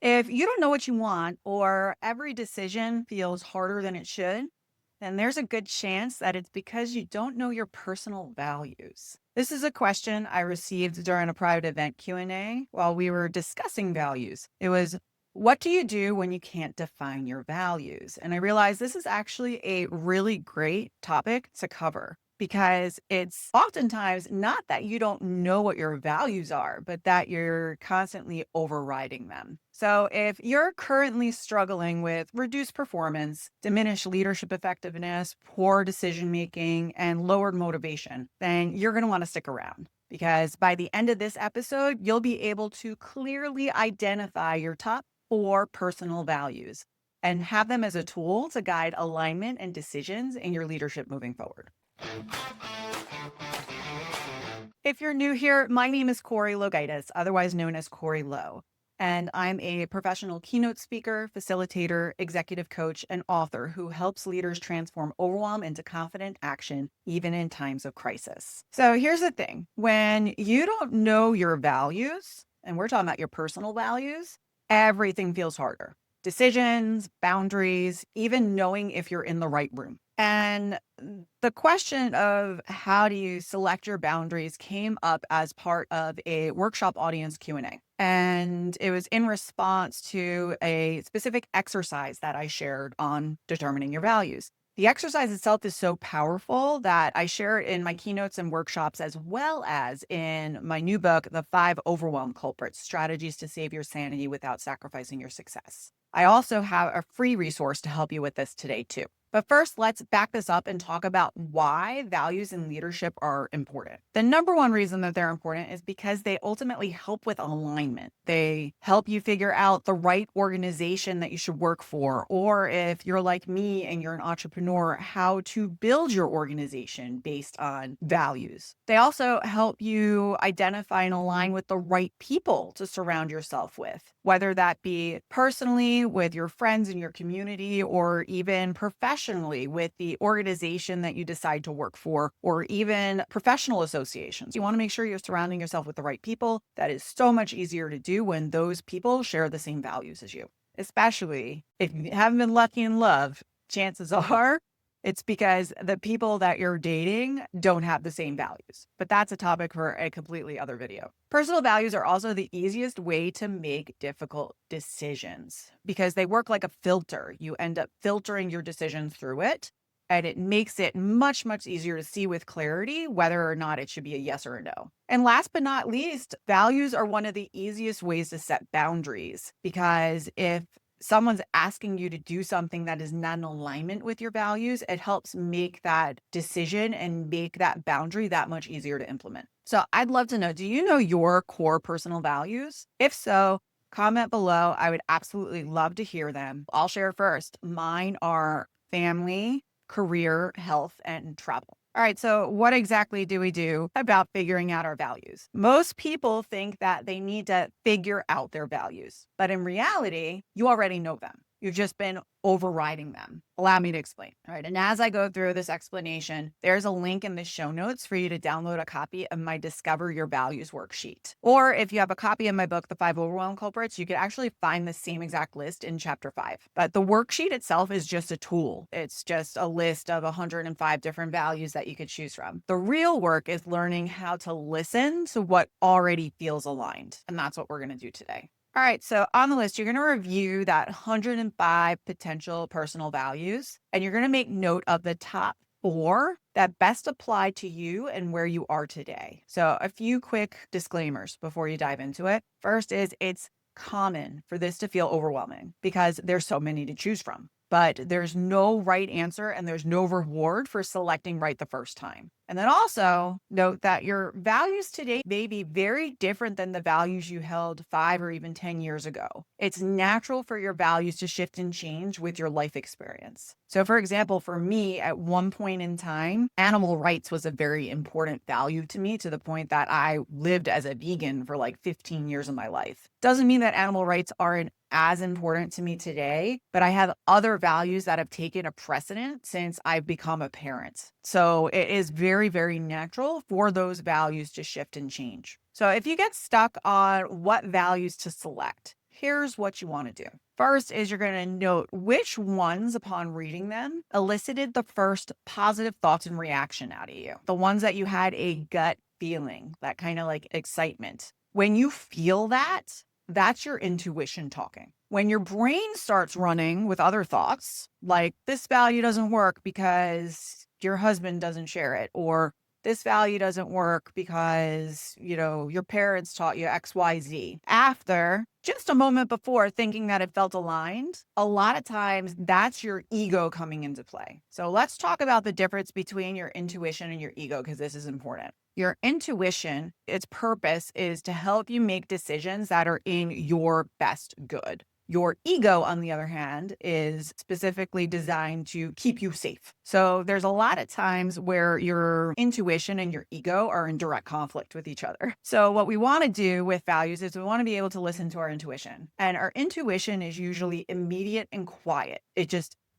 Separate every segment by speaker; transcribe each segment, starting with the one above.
Speaker 1: If you don't know what you want or every decision feels harder than it should, then there's a good chance that it's because you don't know your personal values. This is a question I received during a private event Q&A while we were discussing values. It was, what do you do when you can't define your values? And I realized this is actually a really great topic to cover because it's oftentimes not that you don't know what your values are, but that you're constantly overriding them. So, if you're currently struggling with reduced performance, diminished leadership effectiveness, poor decision making, and lowered motivation, then you're going to want to stick around because by the end of this episode, you'll be able to clearly identify your top four personal values and have them as a tool to guide alignment and decisions in your leadership moving forward. If you're new here, my name is Corrie Logaitis, otherwise known as Corrie Lowe, and I'm a professional keynote speaker, facilitator, executive coach, and author who helps leaders transform overwhelm into confident action, even in times of crisis. So here's the thing. When you don't know your values, and we're talking about your personal values, everything feels harder. Decisions, boundaries, even knowing if you're in the right room. And the question of how do you select your boundaries came up as part of a workshop audience Q&A. And it was in response to a specific exercise that I shared on determining your values. The exercise itself is so powerful that I share it in my keynotes and workshops, as well as in my new book, The Five Overwhelm Culprits: Strategies to Save Your Sanity Without Sacrificing Your Success. I also have a free resource to help you with this today, too. But first, let's back this up and talk about why values in leadership are important. The number one reason that they're important is because they ultimately help with alignment. They help you figure out the right organization that you should work for, or if you're like me and you're an entrepreneur, how to build your organization based on values. They also help you identify and align with the right people to surround yourself with, whether that be personally with your friends in your community, or even professionally with the organization that you decide to work for, or even professional associations. You want to make sure you're surrounding yourself with the right people. That is so much easier to do when those people share the same values as you, especially if you haven't been lucky in love. Chances are it's because the people that you're dating don't have the same values. But that's a topic for a completely other video. Personal values are also the easiest way to make difficult decisions because they work like a filter. You end up filtering your decisions through it, and it makes it much, much easier to see with clarity whether or not it should be a yes or a no. And last but not least, values are one of the easiest ways to set boundaries because if someone's asking you to do something that is not in alignment with your values, it helps make that decision and make that boundary that much easier to implement. So I'd love to know, do you know your core personal values? If so, comment below. I would absolutely love to hear them. I'll share first. Mine are family, career, health, and travel. All right, so what exactly do we do about figuring out our values? Most people think that they need to figure out their values, but in reality, you already know them. You've just been overriding them. Allow me to explain. All right. And as I go through this explanation, there's a link in the show notes for you to download a copy of my Discover Your Values worksheet. Or if you have a copy of my book, The Five Overwhelm Culprits, you can actually find the same exact list in chapter 5. But the worksheet itself is just a tool. It's just a list of 105 different values that you could choose from. The real work is learning how to listen to what already feels aligned. And that's what we're going to do today. All right, so on the list, you're going to review that 105 potential personal values, and you're going to make note of the top 4 that best apply to you and where you are today. So a few quick disclaimers before you dive into it. First is it's common for this to feel overwhelming because there's so many to choose from, but there's no right answer and there's no reward for selecting right the first time. And then also note that your values today may be very different than the values you held 5 or even 10 years ago. It's natural for your values to shift and change with your life experience. So for example, for me, at one point in time, animal rights was a very important value to me, to the point that I lived as a vegan for like 15 years of my life. Doesn't mean that animal rights aren't as important to me today, but I have other values that have taken a precedent since I've become a parent. So it is very, very natural for those values to shift and change. So if you get stuck on what values to select, here's what you want to do. First is you're going to note which ones, upon reading them, elicited the first positive thoughts and reaction out of you. The ones that you had a gut feeling, that kind of like excitement. When you feel that, that's your intuition talking. When your brain starts running with other thoughts, like this value doesn't work because your husband doesn't share it, or this value doesn't work because, your parents taught you XYZ. After just a moment before thinking that it felt aligned, a lot of times that's your ego coming into play. So let's talk about the difference between your intuition and your ego, because this is important. Your intuition, its purpose is to help you make decisions that are in your best good. Your ego, on the other hand, is specifically designed to keep you safe. So there's a lot of times where your intuition and your ego are in direct conflict with each other. So what we want to do with values is we want to be able to listen to our intuition. And our intuition is usually immediate and quiet.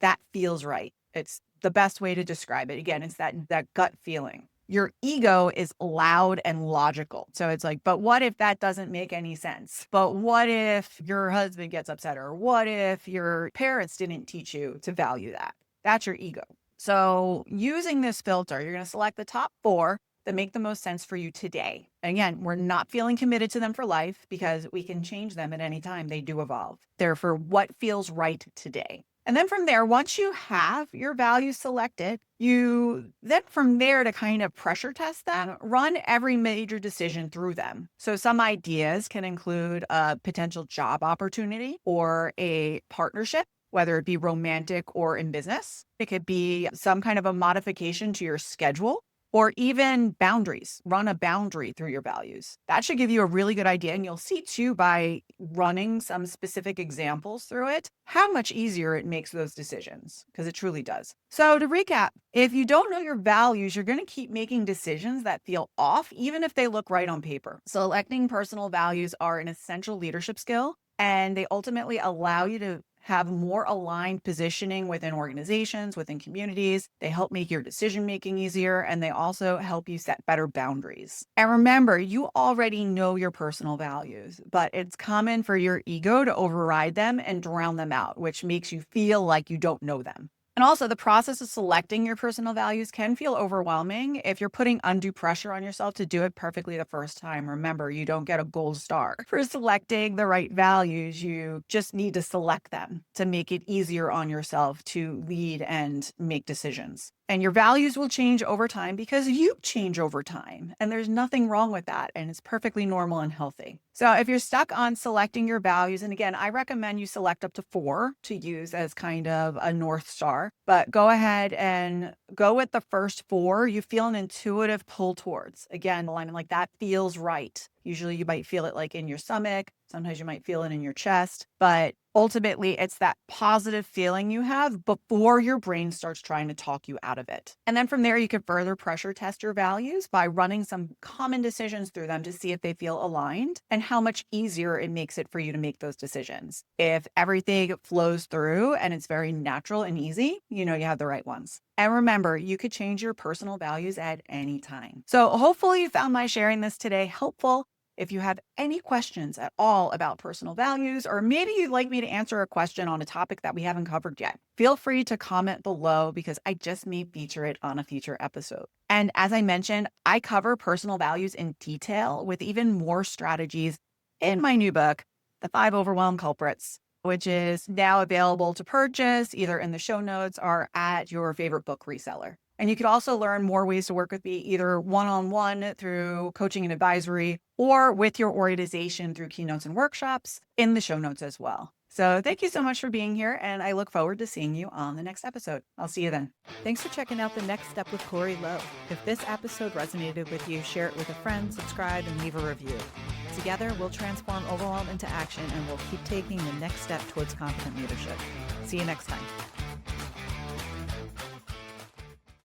Speaker 1: That feels right. It's the best way to describe it. Again, it's that gut feeling. Your ego is loud and logical. So it's like, but what if that doesn't make any sense? But what if your husband gets upset? Or what if your parents didn't teach you to value that? That's your ego. So using this filter, you're going to select the top 4 that make the most sense for you today. Again, we're not feeling committed to them for life because we can change them at any time. They do evolve. They're for what feels right today. And then from there, once you have your values selected, from there to kind of pressure test them, run every major decision through them. So some ideas can include a potential job opportunity or a partnership, whether it be romantic or in business. It could be some kind of a modification to your schedule, or even boundaries. Run a boundary through your values. That should give you a really good idea. And you'll see too, by running some specific examples through it, how much easier it makes those decisions, because it truly does. So to recap, if you don't know your values, you're going to keep making decisions that feel off, even if they look right on paper. Selecting personal values are an essential leadership skill, and they ultimately allow you to have more aligned positioning within organizations, within communities. They help make your decision-making easier, and they also help you set better boundaries. And remember, you already know your personal values, but it's common for your ego to override them and drown them out, which makes you feel like you don't know them. And also, the process of selecting your personal values can feel overwhelming if you're putting undue pressure on yourself to do it perfectly the first time. Remember, you don't get a gold star for selecting the right values. You just need to select them to make it easier on yourself to lead and make decisions. And your values will change over time because you change over time. And there's nothing wrong with that. And it's perfectly normal and healthy. So if you're stuck on selecting your values, and again, I recommend you select up to 4 to use as kind of a North Star, but go ahead and go with the first 4 you feel an intuitive pull towards. Again, alignment like that feels right. Usually you might feel it like in your stomach. Sometimes you might feel it in your chest, but ultimately it's that positive feeling you have before your brain starts trying to talk you out of it. And then from there, you can further pressure test your values by running some common decisions through them to see if they feel aligned and how much easier it makes it for you to make those decisions. If everything flows through and it's very natural and easy, you have the right ones. And remember, you could change your personal values at any time. So hopefully you found my sharing this today helpful. If you have any questions at all about personal values, or maybe you'd like me to answer a question on a topic that we haven't covered yet, feel free to comment below because I just may feature it on a future episode. And as I mentioned, I cover personal values in detail with even more strategies in my new book, The 5 Overwhelm Culprits, which is now available to purchase either in the show notes or at your favorite book reseller. And you could also learn more ways to work with me, either one-on-one through coaching and advisory, or with your organization through keynotes and workshops in the show notes as well. So thank you so much for being here, and I look forward to seeing you on the next episode. I'll see you then. Thanks for checking out The Next Step with Corrie Lowe. If this episode resonated with you, share it with a friend, subscribe, and leave a review. Together, we'll transform overwhelm into action, and we'll keep taking the next step towards confident leadership. See you next time.